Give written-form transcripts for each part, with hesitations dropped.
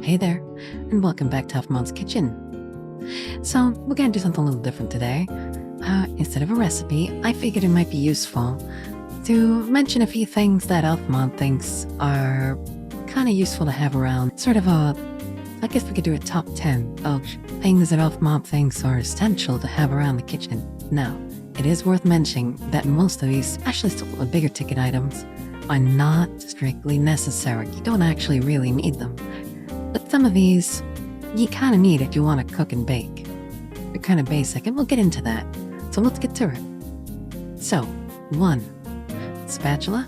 Hey there, and welcome back to ElfMom's Kitchen. So, we're gonna do something a little different today. Instead of a recipe, I figured it might be useful to mention a few things that ElfMom thinks are kind of useful to have around. I guess we could do a top 10 of things that ElfMom thinks are essential to have around the kitchen. Now, it is worth mentioning that most of these, especially some of the bigger ticket items, are not strictly necessary. You don't actually really need them. But some of these, you kind of need if you want to cook and bake. They're kind of basic, and we'll get into that. So let's get to it. So, 1. Spatula,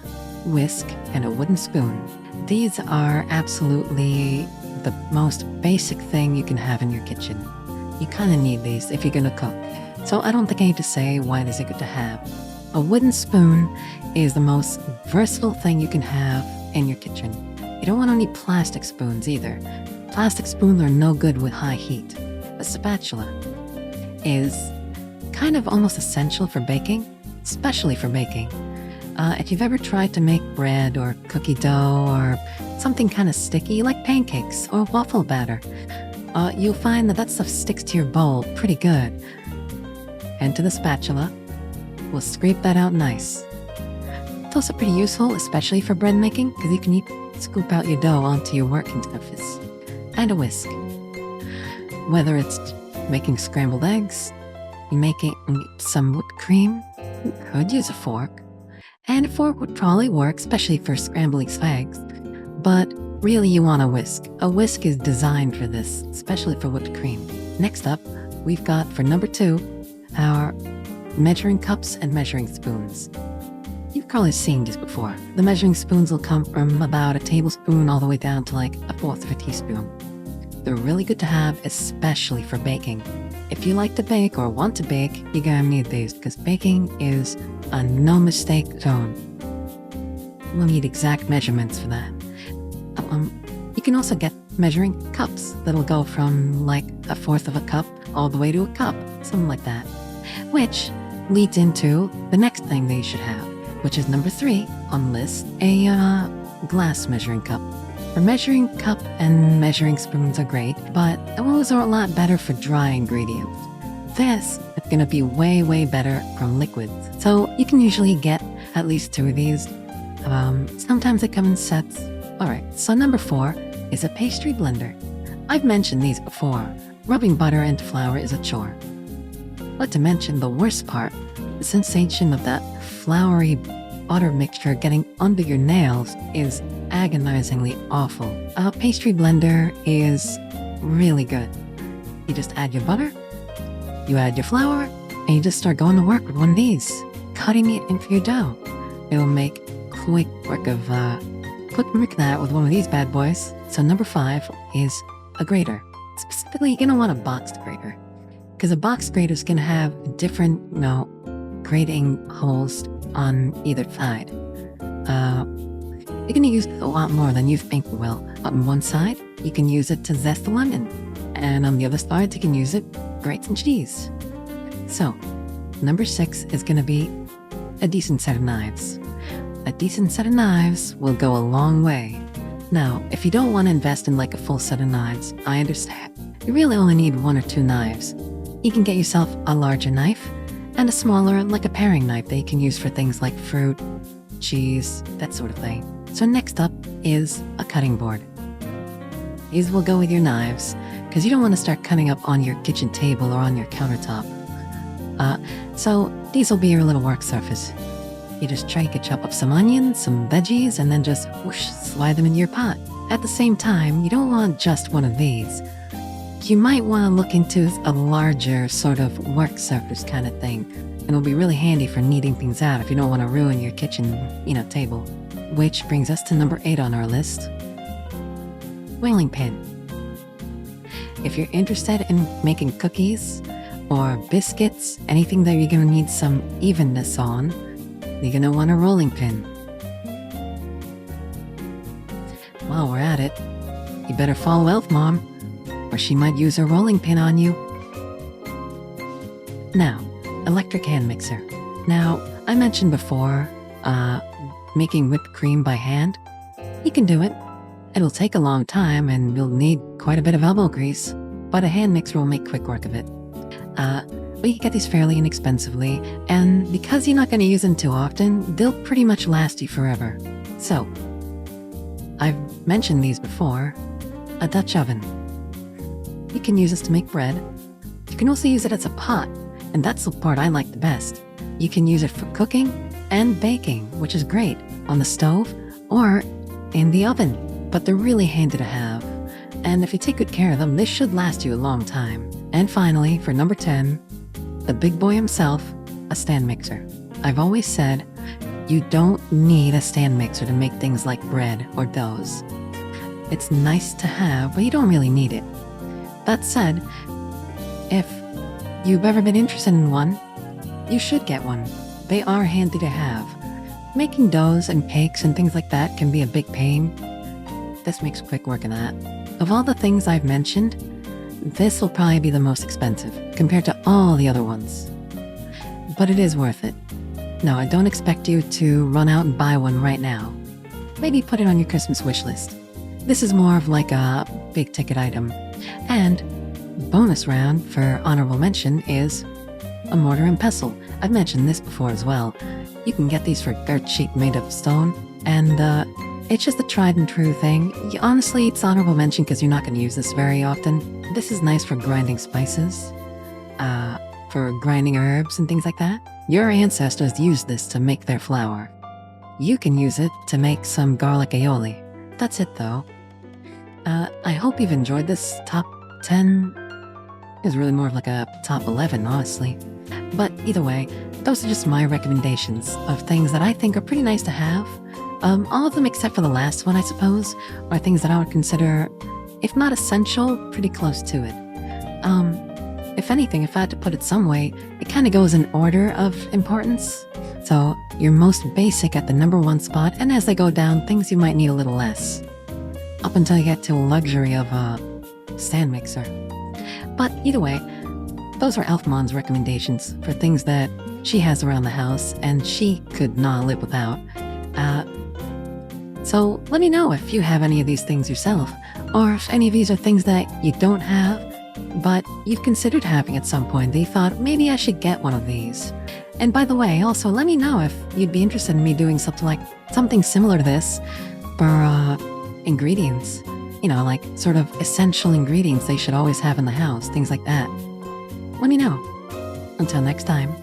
whisk, and a wooden spoon. These are absolutely the most basic thing you can have in your kitchen. You kind of need these if you're going to cook. So I don't think I need to say why these are good to have. A wooden spoon is the most versatile thing you can have in your kitchen. You don't want any plastic spoons either. Plastic spoons are no good with high heat. A spatula is kind of almost essential for baking, especially for baking. If you've ever tried to make bread or cookie dough or something kind of sticky like pancakes or waffle batter, you'll find that stuff sticks to your bowl pretty good. And to the spatula, we'll scrape that out nice. It's also pretty useful, especially for bread making, because you can scoop out your dough onto your working surface. And a whisk. Whether it's making scrambled eggs, making some whipped cream, you could use a fork. And a fork would probably work, especially for scrambling eggs. But really you want a whisk. A whisk is designed for this, especially for whipped cream. Next up, we've got, for number 2, our measuring cups and measuring spoons. You've probably seen these before. The measuring spoons will come from about a tablespoon all the way down to like a fourth of a teaspoon. They're really good to have, especially for baking. If you like to bake or want to bake, you're gonna need these because baking is a no mistake zone. We'll need exact measurements for that. You can also get measuring cups that'll go from like a fourth of a cup all the way to a cup, something like that. Which leads into the next thing that you should have, which is number 3 on the list, a glass measuring cup. For measuring cup and measuring spoons are great, but those are a lot better for dry ingredients. This is going to be way, way better from liquids. So you can usually get at least 2 of these. Sometimes they come in sets. Alright, so number 4 is a pastry blender. I've mentioned these before. Rubbing butter into flour is a chore. Not to mention the worst part, the sensation of that floury butter mixture getting under your nails is agonizingly awful. A pastry blender is really good. You just add your butter, you add your flour, and you just start going to work with one of these, cutting it into your dough. It'll make quick work of that with one of these bad boys. So number 5 is a grater. Specifically, you're gonna want a box grater, because a box grater is gonna have different, grating holes on either side. You're gonna use it a lot more than you think you will. On one side, you can use it to zest the lemon, and on the other side, you can use it to grate some cheese. So, number 6 is gonna be a decent set of knives. A decent set of knives will go a long way. Now, if you don't want to invest in like a full set of knives, I understand. You really only need 1 or 2 knives. You can get yourself a larger knife and a smaller, like a paring knife that you can use for things like fruit, cheese, that sort of thing. So next up is a cutting board. These will go with your knives because you don't want to start cutting up on your kitchen table or on your countertop. So these will be your little work surface. You just chop up some onions, some veggies, and then just whoosh, slide them in your pot. At the same time, you don't want just one of these. You might want to look into a larger sort of work surface kind of thing. And it'll be really handy for kneading things out if you don't want to ruin your kitchen, table. Which brings us to number 8 on our list. Rolling pin. If you're interested in making cookies or biscuits, anything that you're going to need some evenness on, you're going to want a rolling pin. While we're at it, you better follow ElfMom, or she might use a rolling pin on you. Now, electric hand mixer. Now, I mentioned before, making whipped cream by hand. You can do it. It'll take a long time and you'll need quite a bit of elbow grease, but a hand mixer will make quick work of it. We can get these fairly inexpensively, and because you're not going to use them too often, they'll pretty much last you forever. So, I've mentioned these before. A Dutch oven. You can use this to make bread. You can also use it as a pot, and that's the part I like the best. You can use it for cooking and baking, which is great, on the stove or in the oven, but they're really handy to have. And if you take good care of them, they should last you a long time. And finally, for number 10, the big boy himself, a stand mixer. I've always said, you don't need a stand mixer to make things like bread or doughs. It's nice to have, but you don't really need it. That said, if you've ever been interested in one, you should get one. They are handy to have. Making doughs and cakes and things like that can be a big pain. This makes quick work of that. Of all the things I've mentioned, this will probably be the most expensive compared to all the other ones. But it is worth it. No, I don't expect you to run out and buy one right now. Maybe put it on your Christmas wish list. This is more of like a big ticket item. And bonus round for honorable mention is a mortar and pestle. I've mentioned this before as well. You can get these for dirt cheap made of stone, and it's just a tried and true thing. Honestly, it's honorable mention because you're not going to use this very often. This is nice for grinding spices, for grinding herbs and things like that. Your ancestors used this to make their flour. You can use it to make some garlic aioli. That's it though. I hope you've enjoyed this top 10. It's really more of like a top 11, honestly. But either way, those are just my recommendations of things that I think are pretty nice to have. All of them except for the last one, I suppose, are things that I would consider, if not essential, pretty close to it. If anything, if I had to put it some way, it kind of goes in order of importance. So you're most basic at the number 1 spot, and as they go down, things you might need a little less. Up until you get to luxury of a stand mixer. But either way, those are ElfMom's recommendations for things that she has around the house and she could not live without. So let me know if you have any of these things yourself, or if any of these are things that you don't have, but you've considered having at some point that you thought, maybe I should get one of these. And by the way, also let me know if you'd be interested in me doing something similar to this for ingredients. You know, like sort of essential ingredients they should always have in the house, things like that. Let me know. Until next time.